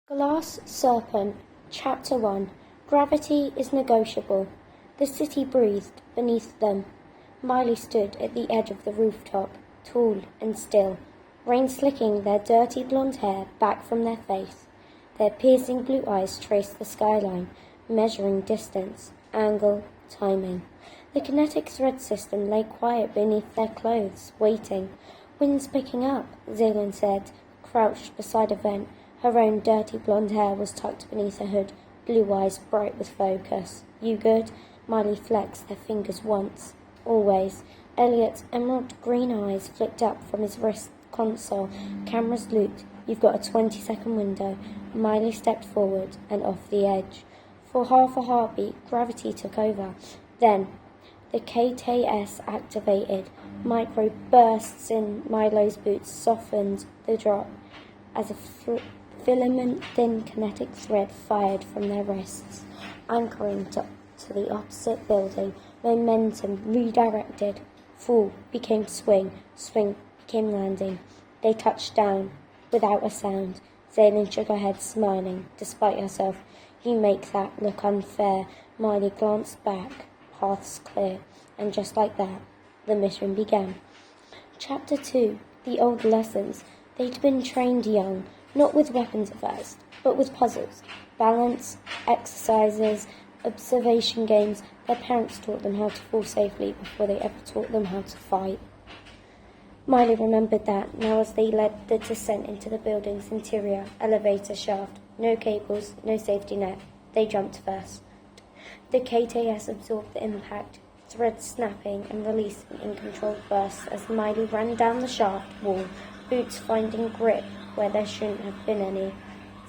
Glass Serpent, Chapter 1. Gravity is negotiable. The city breathed beneath them. Miley stood at the edge of the rooftop, tall and still, rain slicking their dirty blonde hair back from their face. Their piercing blue eyes traced the skyline, measuring distance, angle, timing. The kinetic thread system lay quiet beneath their clothes, waiting. "Wind's picking up," Zaylin said, crouched beside a vent. Her own dirty blonde hair was tucked beneath her hood, blue eyes bright with focus. "You good?" Miley flexed their fingers once. "Always." Elliot's emerald green eyes flicked up from his wrist console. Cameras looped. "You've got a 20-second window." Miley stepped forward and off the edge. For half a heartbeat, gravity took over. Then, the KTS activated. Micro bursts in Milo's boots softened the drop as a filament-thin kinetic thread fired from their wrists, anchoring to the opposite building. Momentum redirected. Fall became swing. Swing became landing. They touched down, without a sound. Zaylin shook her head, smiling, despite herself. "You make that look unfair." Miley glanced back, paths clear, and just like that, the mission began. Chapter 2. The old lessons. They'd been trained young, not with weapons at first, but with puzzles, balance, exercises, observation games. Their parents taught them how to fall safely before they ever taught them how to fight. Miley remembered that now as they led the descent into the building's interior elevator shaft. No cables, no safety net. They jumped first. The KTS absorbed the impact, threads snapping and releasing in controlled bursts as Miley ran down the shaft wall, boots finding grip where there shouldn't have been any.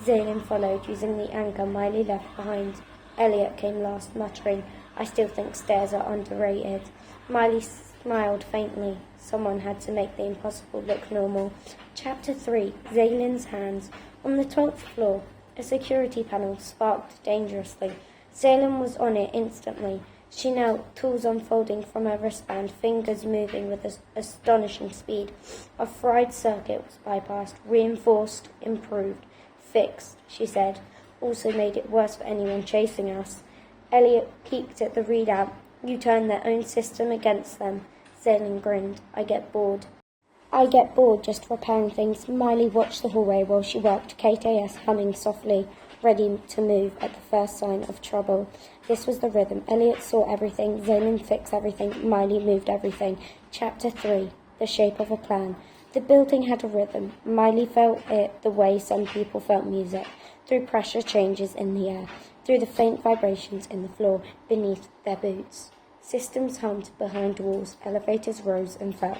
Zaylin followed, using the anchor Miley left behind. Elliot came last, muttering, "I still think stairs are underrated." Miley smiled faintly. Someone had to make the impossible look normal. Chapter 3. Zaylin's hands. On the 12th floor, a security panel sparked dangerously. Zaylin was on it instantly. She knelt, tools unfolding from her wristband, fingers moving with astonishing speed. A fried circuit was bypassed, reinforced, improved, fixed, she said. Also made it worse for anyone chasing us. Elliot peeked at the readout. "You turned their own system against them." Zaylin grinned. I get bored just repairing things." Miley watched the hallway while she worked, KTS humming softly, ready to move at the first sign of trouble. This was the rhythm. Elliot saw everything, Zaylin fixed everything, Miley moved everything. Chapter 3. The shape of a plan. The building had a rhythm. Miley felt it the way some people felt music, through pressure changes in the air, through the faint vibrations in the floor beneath their boots. Systems hummed behind walls, elevators rose and fell.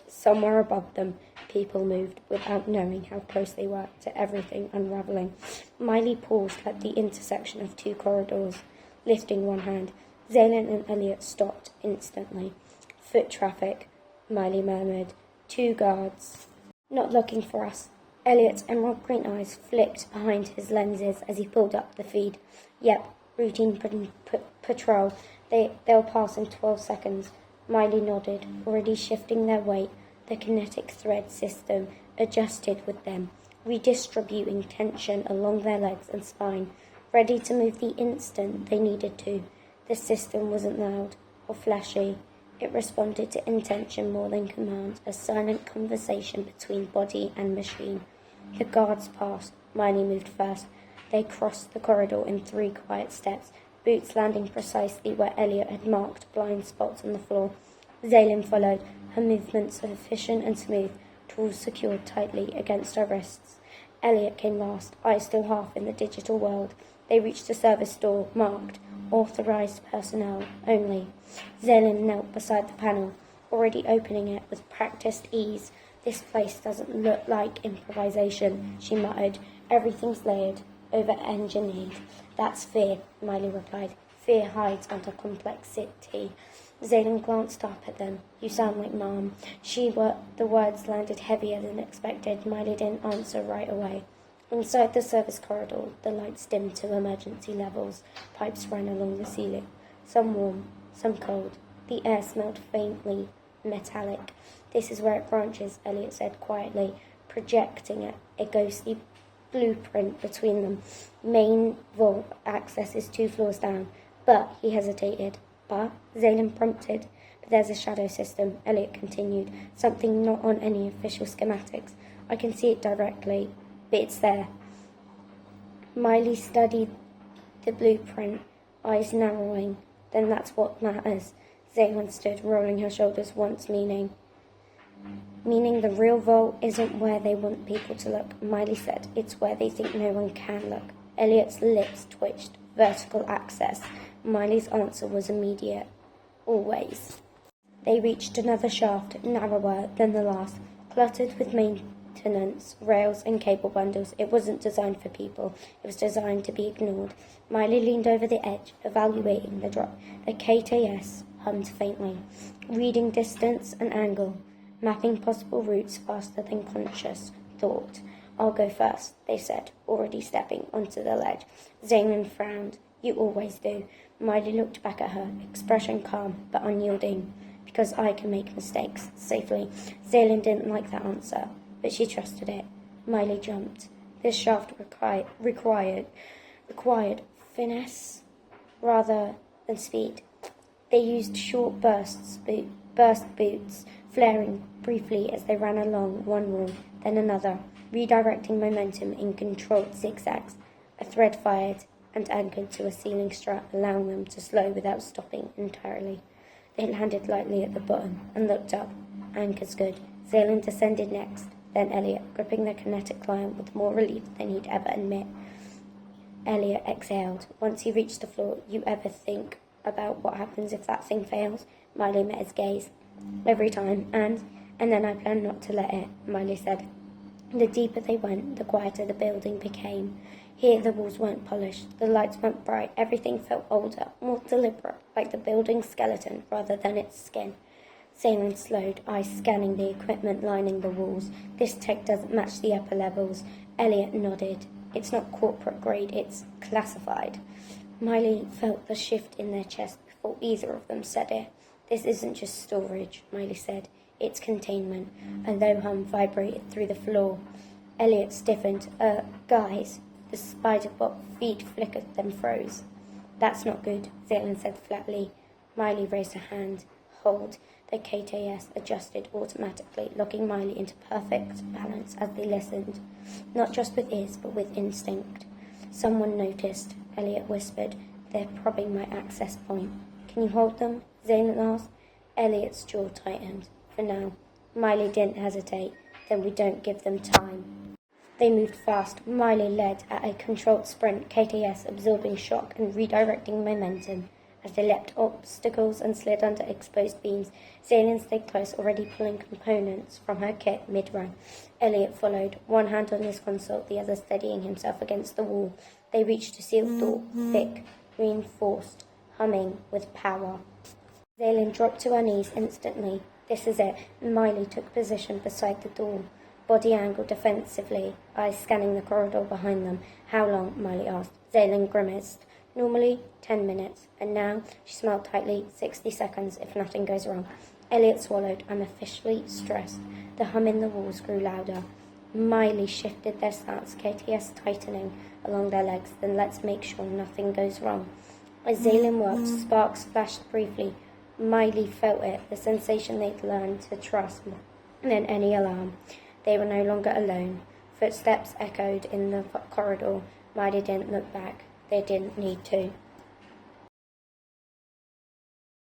Somewhere above them, people moved without knowing how close they were to everything unraveling. Miley paused at the intersection of two corridors, lifting one hand. Zaylin and Elliot stopped instantly. "Foot traffic," Miley murmured. "Two guards." "Not looking for us." Elliot's emerald green eyes flicked behind his lenses as he pulled up the feed. "Yep, routine patrol. They'll pass in 12 seconds. Miley nodded, already shifting their weight. The kinetic thread system adjusted with them, redistributing tension along their legs and spine, ready to move the instant they needed to. The system wasn't loud or flashy. It responded to intention more than command, a silent conversation between body and machine. The guards passed. Miley moved first. They crossed the corridor in 3 quiet steps, boots landing precisely where Elliot had marked blind spots on the floor. Zaylin followed, her movements efficient and smooth, tools secured tightly against her wrists. Elliot came last, eyes still half in the digital world. They reached a service door, marked, "Authorized personnel only." Zaylin knelt beside the panel, already opening it with practiced ease. "This place doesn't look like improvisation," she muttered. "Everything's layered, over-engineered." "That's fear," Miley replied. "Fear hides under complexity." Zaylin glanced up at them. "You sound like Mom." The words landed heavier than expected. Miley didn't answer right away. Inside the service corridor, the lights dimmed to emergency levels. Pipes ran along the ceiling. Some warm, some cold. The air smelled faintly metallic. "This is where it branches," Elliot said quietly, projecting a ghostly blueprint between them. Main vault access is 2 floors down. But, he hesitated. But, Zaylen prompted. But there's a shadow system, Elliot continued. Something not on any official schematics. I can see it directly, but it's there. Miley studied the blueprint, eyes narrowing. Then that's what matters. Zaylen stood, rolling her shoulders once, meaning the real vault isn't where they want people to look, Miley said. It's where they think no one can look. Elliot's lips twitched. Vertical access. Miley's answer was immediate. Always. They reached another shaft, narrower than the last, cluttered with maintenance, rails and cable bundles. It wasn't designed for people. It was designed to be ignored. Miley leaned over the edge, evaluating the drop. A KTS hummed faintly, reading distance and angle, mapping possible routes faster than conscious thought. I'll go first, they said, already stepping onto the ledge. Zaylen frowned. You always do. Miley looked back at her, expression calm but unyielding. Because I can make mistakes safely. Zaylen didn't like that answer, but she trusted it. Miley jumped. This shaft required finesse rather than speed. They used short burst boots, flaring briefly as they ran along one wall, then another, redirecting momentum in controlled zigzags. A thread fired and anchored to a ceiling strap, allowing them to slow without stopping entirely. They landed lightly at the bottom and looked up. Anchor's good. Zaylen descended next, then Elliot, gripping the kinetic climb with more relief than he'd ever admit. Elliot exhaled. Once he reached the floor, you ever think about what happens if that thing fails? Miley met his gaze. Every time, and then I plan not to let it, Miley said. The deeper they went, the quieter the building became. Here the walls weren't polished, the lights weren't bright, everything felt older, more deliberate, like the building's skeleton rather than its skin. Zaylen slowed, eyes scanning the equipment lining the walls. This tech doesn't match the upper levels. Elliot nodded. It's not corporate grade, it's classified. Miley felt the shift in their chest before either of them said it. This isn't just storage, Miley said. It's containment. A low hum vibrated through the floor. Elliot stiffened. Guys. The spider-bot feet flickered, then froze. That's not good, Zaylen said flatly. Miley raised her hand. Hold. The KTS adjusted automatically, locking Miley into perfect balance as they listened. Not just with ears, but with instinct. Someone noticed, Elliot whispered. They're probing my access point. Can you hold them? Zaylen asked. Elliot's jaw tightened. For now. Miley didn't hesitate. Then we don't give them time. They moved fast. Miley led at a controlled sprint, KTS absorbing shock and redirecting momentum. As they leapt obstacles and slid under exposed beams, Zaylen stayed close, already pulling components from her kit mid-run. Elliot followed, one hand on his console, the other steadying himself against the wall. They reached a sealed door, thick, reinforced, humming with power. Zaylen dropped to her knees instantly. This is it. Miley took position beside the door. Body angled defensively, eyes scanning the corridor behind them. How long? Miley asked. Zaylen grimaced. Normally, 10 minutes. And now, she smiled tightly, 60 seconds if nothing goes wrong. Elliot swallowed. I'm officially stressed. The hum in the walls grew louder. Miley shifted their stance, KTS tightening along their legs. Then let's make sure nothing goes wrong. As Zaylen worked, sparks flashed briefly. Miley felt it, the sensation they'd learned to trust more than any alarm. They were no longer alone. Footsteps echoed in the corridor. Miley didn't look back. They didn't need to.